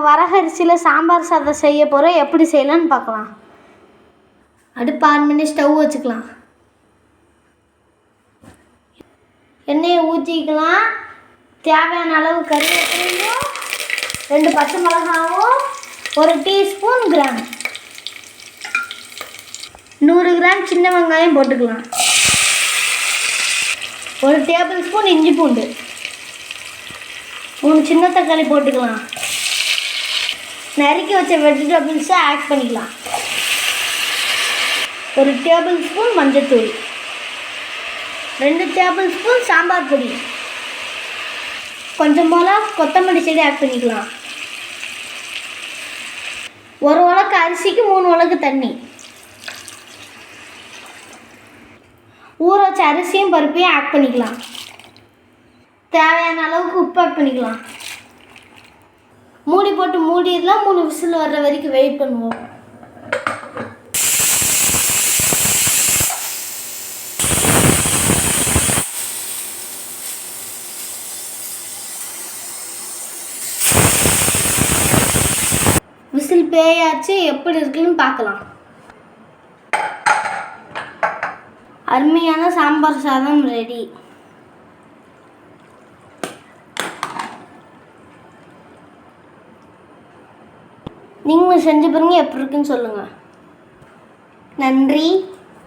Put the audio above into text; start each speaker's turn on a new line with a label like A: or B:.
A: வரகரிசியில் சாம்பார் சாதம் செய்ய போகிறோம். எப்படி செய்யலான்னு பார்க்கலாம். அடுப்பு ஆன் பண்ணி ஸ்டவ் வச்சுக்கலாம். எண்ணெயை ஊற்றிக்கலாம். தேவையான அளவு கறிவேப்பிலையும் 2 பச்சை மிளகாவும் 1 டீஸ்பூன் கிராம் 100 கிராம் சின்ன வெங்காயம் போட்டுக்கலாம். 1 டேபிள் ஸ்பூன் இஞ்சி பூண்டு, 3 சின்ன தக்காளி போட்டுக்கலாம். நறுக்கி வச்ச வெஜிடபிள்ஸை ஆட் பண்ணிக்கலாம். 1 டேபிள் ஸ்பூன் மஞ்சள்தூள், 2 டேபிள் ஸ்பூன் சாம்பார் பொடி, கொஞ்சம் போல் கொத்தமல்லி செடி ஆட் பண்ணிக்கலாம். 1 உலக்கு அரிசிக்கு 3 உலக்கு தண்ணி. ஊற வச்ச அரிசியும் பருப்பையும் ஆட் பண்ணிக்கலாம். தேவையான அளவுக்கு உப்பு ஆட் பண்ணிக்கலாம். மூடி போட்டு மூடிடலாம். 3 விசில் வர்ற வரைக்கும் வெயிட் பண்ணுவோம். விசில் பேயாச்சு. எப்படி இருக்குன்னு பார்க்கலாம். அருமையான சாம்பார் சாதம் ரெடி. நீங்களும் செஞ்சு பாருங்க, எப்படி இருக்குன்னு சொல்லுங்கள். நன்றி.